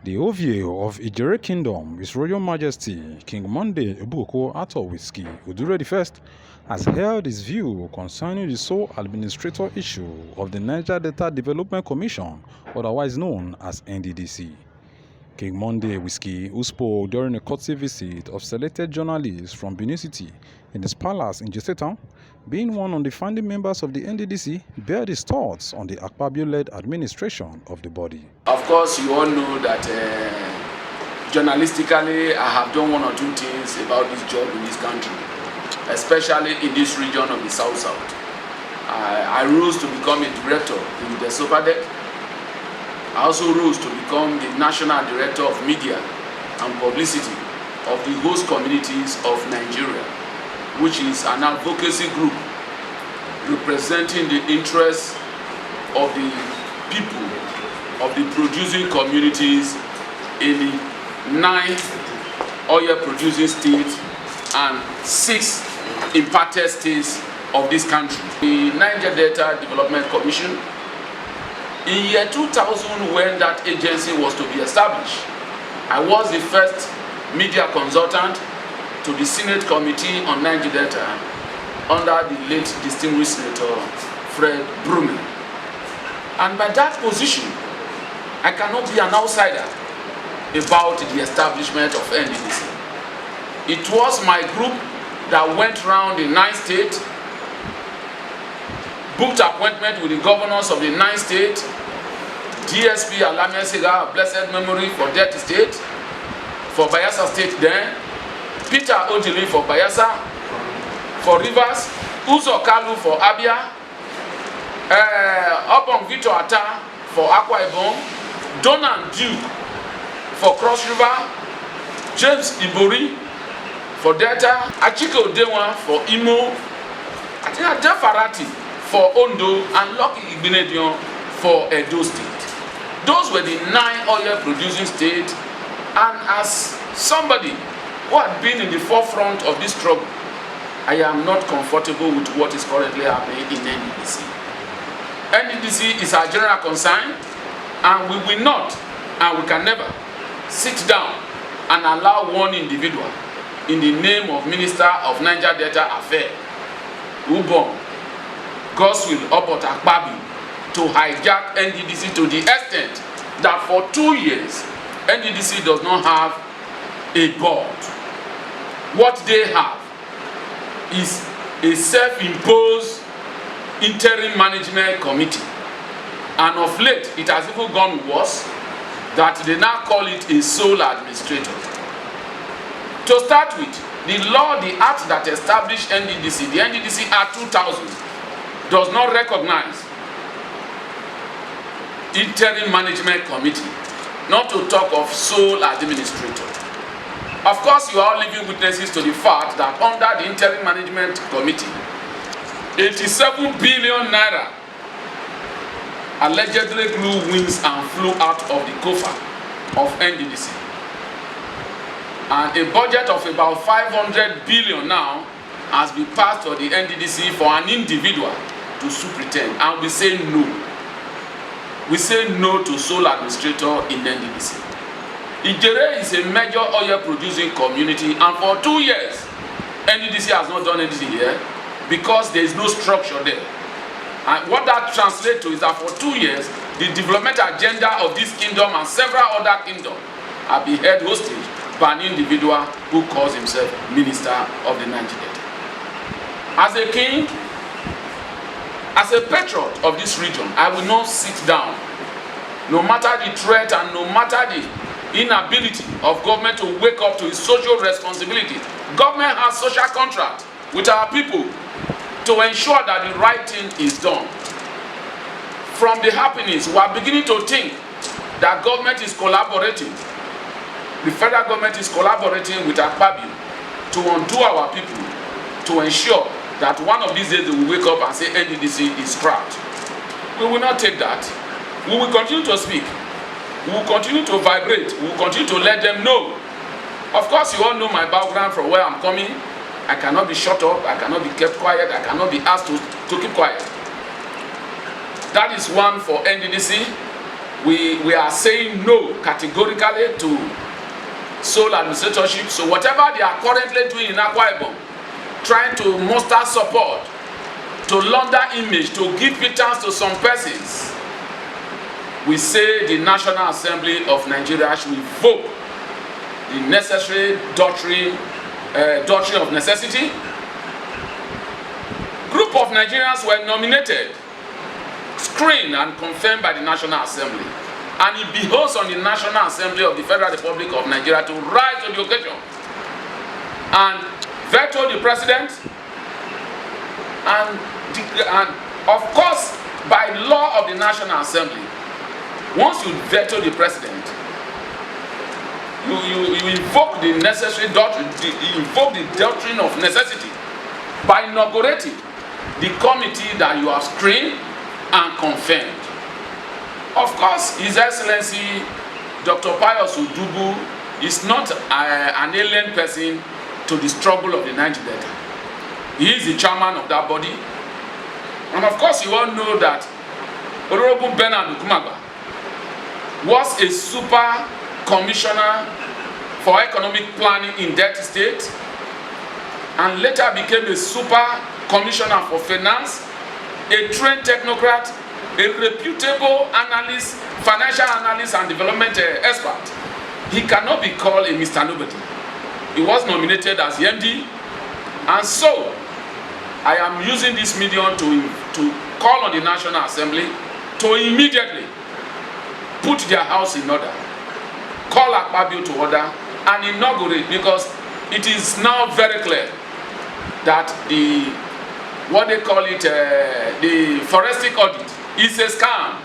The OVA of Ijere Kingdom, His Royal Majesty King Monday Ebuoko Atọwhisky Udure I has held his view concerning the sole administrator issue of the Niger Delta Development Commission, otherwise known as NDDC. King Monday Whiskey, who spoke during a courtesy visit of selected journalists from Benin City in his palace in Jesse Town, being one of the founding members of the NDDC, bared his thoughts on the Akpabio-led administration of the body. Of course, you all know that journalistically, I have done one or two things about this job in this country, especially in this region of the South-South. I rose to become a director in the SOPADEC. I also rose to become the National Director of Media and Publicity of the host communities of Nigeria, which is an advocacy group representing the interests of the people of the producing communities in the 9 oil producing states and 6 impacted states of this country. The Niger Delta Development Commission, in year 2000, when that agency was to be established, I was the first media consultant to the Senate Committee on Niger Delta under the late distinguished Senator Fred Brummel. And by that position, I cannot be an outsider about the establishment of NDDC. It was my group that went around the 9 states, booked appointment with the governors of the 9 states, DSP Alamia Sega, blessed memory for Delta State, for Bayelsa State then, Peter Ojili for Bayelsa, for Rivers, Uzo Kalu for Abia, Obong Victor Atta for Akwa Ibom, Donan Duke for Cross River, James Ibori for Delta, Achike Odewa for Imo, Atina Farati for Ondo, and Lucky Igbinedion for Edo State. Those were the 9 oil producing states, and as somebody who had been in the forefront of this struggle, I am not comfortable with what is currently happening in NDDC. NDDC is our general concern, and we will not, and we can never, sit down and allow one individual in the name of Minister of Niger Delta Affairs, Ubon Godswill Obot Akpabio, to hijack NDDC to the extent that for 2 years, NDDC does not have a board. What they have is a self-imposed interim management committee. And of late, it has even gone worse, that they now call it a sole administrator. To start with, the law, the act that established NDDC, the NDDC Act 2000, does not recognize interim management committee, not to talk of sole administrator. Of course, you are all living witnesses to the fact that under the interim management committee, 87 billion naira allegedly blew wings and flew out of the coffer of NDDC. And a budget of about 500 billion now has been passed to the NDDC for an individual to superintend, and we say no. We say no to sole administrator in NDDC. Ijere is a major oil producing community, and for 2 years, NDDC has not done anything here because there is no structure there. And what that translates to is that for 2 years, the development agenda of this kingdom and several other kingdoms have been held hostage by an individual who calls himself Minister of the Niger Delta. As a king, as a patriot of this region, I will not sit down, no matter the threat and no matter the inability of government to wake up to its social responsibility. Government has social contract with our people to ensure that the right thing is done. From the happenings, we are beginning to think that government is collaborating. The federal government is collaborating with Akpabio to undo our people, to ensure that one of these days they will wake up and say NDDC is scrapped. We will not take that. We will continue to speak. We will continue to vibrate. We will continue to let them know. Of course, you all know my background from where I'm coming. I cannot be shut up. I cannot be kept quiet. I cannot be asked to keep quiet. That is one for NDDC. we are saying no categorically to sole administratorship. So whatever they are currently doing in Akwa Ibom, trying to muster support, to launder image, to give pretense to some persons, we say the National Assembly of Nigeria should invoke the necessary doctrine of necessity. Group of Nigerians were nominated, screened and confirmed by the National Assembly. And it behoves on the National Assembly of the Federal Republic of Nigeria to rise to the occasion and veto the president and of course, by law of the National Assembly, once you veto the president, you invoke the necessary doctrine, you invoke the doctrine of necessity by inaugurating the committee that you have screened and confirmed. Of course, His Excellency Dr. Pius Udubu is not an alien person to the struggle of the Niger Delta. He is the chairman of that body. And of course, you all know that Honorable Bernard Ukumagba was a super commissioner for economic planning in Delta State and later became a super commissioner for finance, a trained technocrat, a reputable analyst, financial analyst and development expert. He cannot be called a Mr. Nobody. He was nominated as the MD, and so I am using this medium to call on the National Assembly to immediately put their house in order, call Akpabio to order and inaugurate, because it is now very clear that the forensic audit is a scam.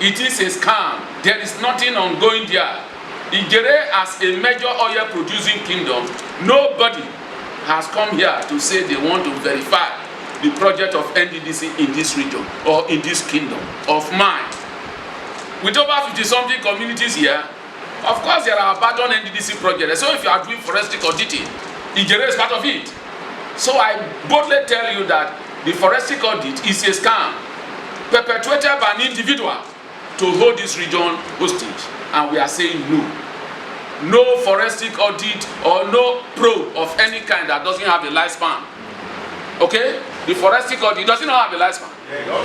It is a scam. There is nothing ongoing there. Ijere, as a major oil producing kingdom, nobody has come here to say they want to verify the project of NDDC in this region or in this kingdom of mine. With over 50-something communities here, of course there are abandoned NDDC projects. So if you are doing forensic auditing, Ijere is part of it. So I boldly tell you that the forensic audit is a scam perpetrated by an individual to hold this region hostage. And we are saying no. No forensic audit or no probe of any kind that doesn't have a lifespan. Okay? The forensic audit doesn't have a lifespan.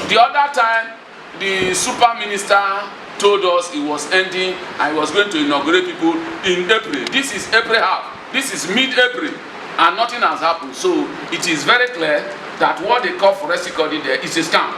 The other time, the super minister told us it was ending and he was going to inaugurate people in April. This is April half. This is mid-April. And nothing has happened. So it is very clear that what they call forensic audit there is a scam.